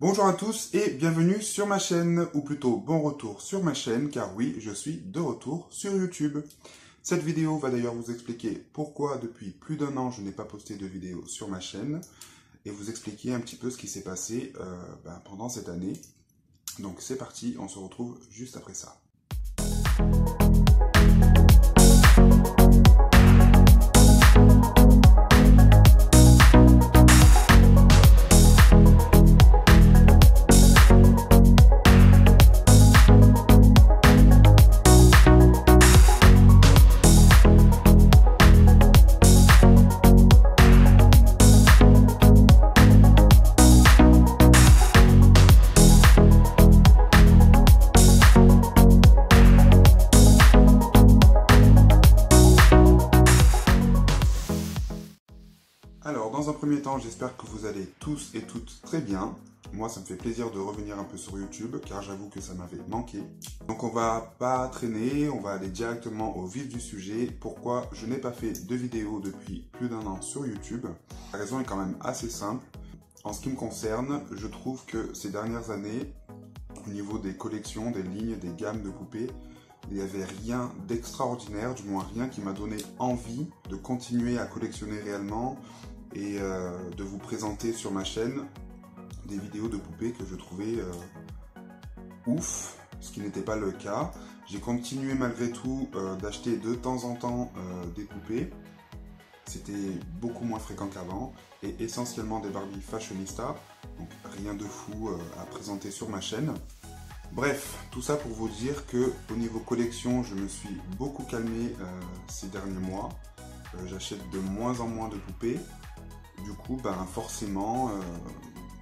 Bonjour à tous et bienvenue sur ma chaîne, ou plutôt bon retour sur ma chaîne, car oui, je suis de retour sur YouTube. Cette vidéo va d'ailleurs vous expliquer pourquoi depuis plus d'un an je n'ai pas posté de vidéo sur ma chaîne et vous expliquer un petit peu ce qui s'est passé pendant cette année. Donc c'est parti, on se retrouve juste après ça. Alors, dans un premier temps, j'espère que vous allez tous et toutes très bien. Moi, ça me fait plaisir de revenir un peu sur YouTube, car j'avoue que ça m'avait manqué. Donc, on va pas traîner, on va aller directement au vif du sujet. Pourquoi je n'ai pas fait de vidéo depuis plus d'un an sur YouTube? La raison est quand même assez simple. En ce qui me concerne, je trouve que ces dernières années, au niveau des collections, des lignes, des gammes de poupées, il n'y avait rien d'extraordinaire, du moins rien qui m'a donné envie de continuer à collectionner réellement et de vous présenter sur ma chaîne des vidéos de poupées que je trouvais ouf, ce qui n'était pas le cas. J'ai continué malgré tout d'acheter de temps en temps des poupées. C'était beaucoup moins fréquent qu'avant et essentiellement des Barbie fashionista, donc rien de fou à présenter sur ma chaîne. Bref, tout ça pour vous dire que au niveau collection, je me suis beaucoup calmé ces derniers mois. J'achète de moins en moins de poupées. Du coup, forcément,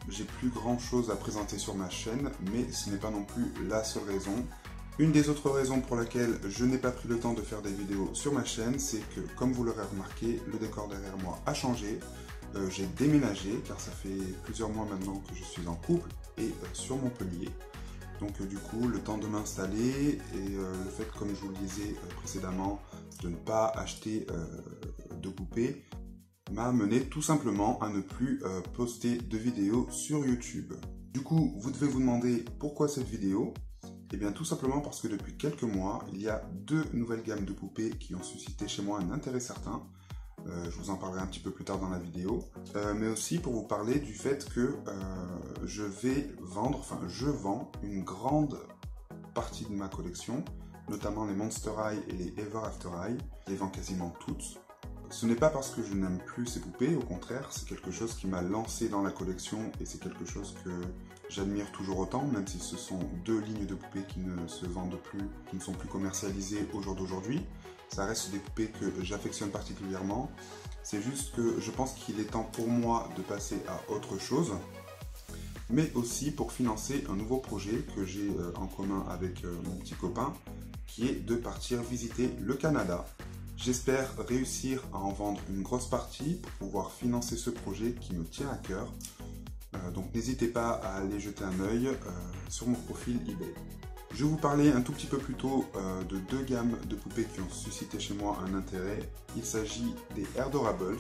j'ai plus grand chose à présenter sur ma chaîne, mais ce n'est pas non plus la seule raison. Une des autres raisons pour laquelle je n'ai pas pris le temps de faire des vidéos sur ma chaîne, c'est que, comme vous l'aurez remarqué, le décor derrière moi a changé. J'ai déménagé, car ça fait plusieurs mois maintenant que je suis en couple et sur Montpellier. Donc du coup, le temps de m'installer et le fait, comme je vous le disais précédemment, de ne pas acheter de poupées, m'a mené tout simplement à ne plus poster de vidéos sur YouTube. Du coup, vous devez vous demander pourquoi cette vidéo? Eh bien tout simplement parce que depuis quelques mois, il y a deux nouvelles gammes de poupées qui ont suscité chez moi un intérêt certain. Je vous en parlerai un petit peu plus tard dans la vidéo, mais aussi pour vous parler du fait que je vends une grande partie de ma collection, notamment les Monster High et les Ever After High. Je les vends quasiment toutes. Ce n'est pas parce que je n'aime plus ces poupées, au contraire, c'est quelque chose qui m'a lancé dans la collection et c'est quelque chose que j'admire toujours autant, même si ce sont deux lignes de poupées qui ne se vendent plus, qui ne sont plus commercialisées au jour d'aujourd'hui. Ça reste des poupées que j'affectionne particulièrement. C'est juste que je pense qu'il est temps pour moi de passer à autre chose, mais aussi pour financer un nouveau projet que j'ai en commun avec mon petit copain, qui est de partir visiter le Canada. J'espère réussir à en vendre une grosse partie pour pouvoir financer ce projet qui me tient à cœur. Donc n'hésitez pas à aller jeter un œil sur mon profil eBay. Je vais vous parler un tout petit peu plus tôt de deux gammes de poupées qui ont suscité chez moi un intérêt. Il s'agit des Airdorables.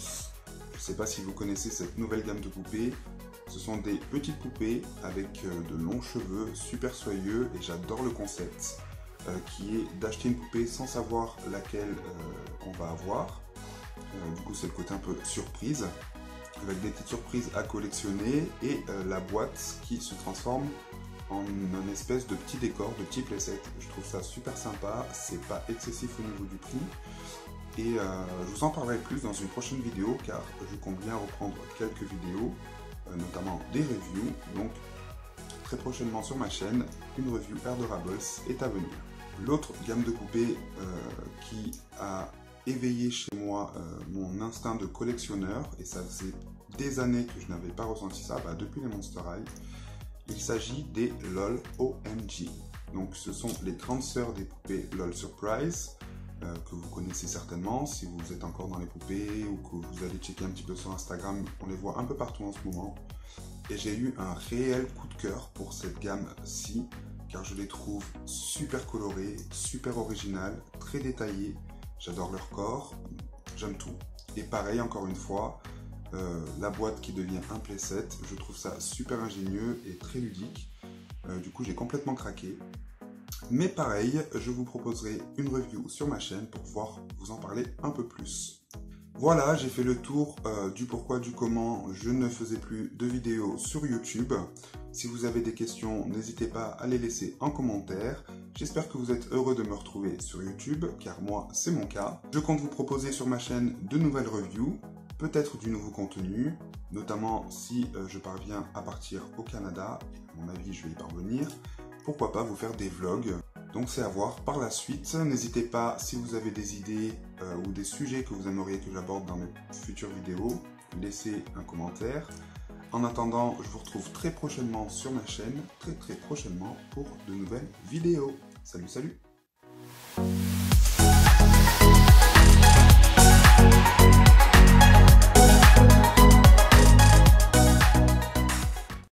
Je ne sais pas si vous connaissez cette nouvelle gamme de poupées. Ce sont des petites poupées avec de longs cheveux, super soyeux, et j'adore le concept. Qui est d'acheter une poupée sans savoir laquelle on va avoir. Du coup, c'est le côté un peu surprise, avec des petites surprises à collectionner et la boîte qui se transforme en une espèce de petit décor, de petit playset. Je trouve ça super sympa, c'est pas excessif au niveau du prix. Et je vous en parlerai plus dans une prochaine vidéo, car je compte bien reprendre quelques vidéos, notamment des reviews. Donc, très prochainement sur ma chaîne, une review Airdorables est à venir. L'autre gamme de poupées qui a éveillé chez moi mon instinct de collectionneur, et ça faisait des années que je n'avais pas ressenti ça, depuis les Monster High, il s'agit des LOL OMG. Donc ce sont les grandes sœurs des poupées LOL Surprise, que vous connaissez certainement si vous êtes encore dans les poupées ou que vous allez checker un petit peu sur Instagram, on les voit un peu partout en ce moment. Et j'ai eu un réel coup de cœur pour cette gamme-ci, car je les trouve super colorées, super originales, très détaillées. J'adore leur corps, j'aime tout. Et pareil, encore une fois, la boîte qui devient un playset. Je trouve ça super ingénieux et très ludique. Du coup, j'ai complètement craqué. Mais pareil, je vous proposerai une review sur ma chaîne pour pouvoir vous en parler un peu plus. Voilà, j'ai fait le tour du pourquoi, du comment je ne faisais plus de vidéos sur YouTube. Si vous avez des questions, n'hésitez pas à les laisser en commentaire. J'espère que vous êtes heureux de me retrouver sur YouTube, car moi, c'est mon cas. Je compte vous proposer sur ma chaîne de nouvelles reviews, peut-être du nouveau contenu, notamment si je parviens à partir au Canada, et à mon avis, je vais y parvenir. Pourquoi pas vous faire des vlogs. Donc c'est à voir par la suite. N'hésitez pas, si vous avez des idées ou des sujets que vous aimeriez que j'aborde dans mes futures vidéos, laissez un commentaire. En attendant, je vous retrouve très prochainement sur ma chaîne, très prochainement pour de nouvelles vidéos. Salut, salut!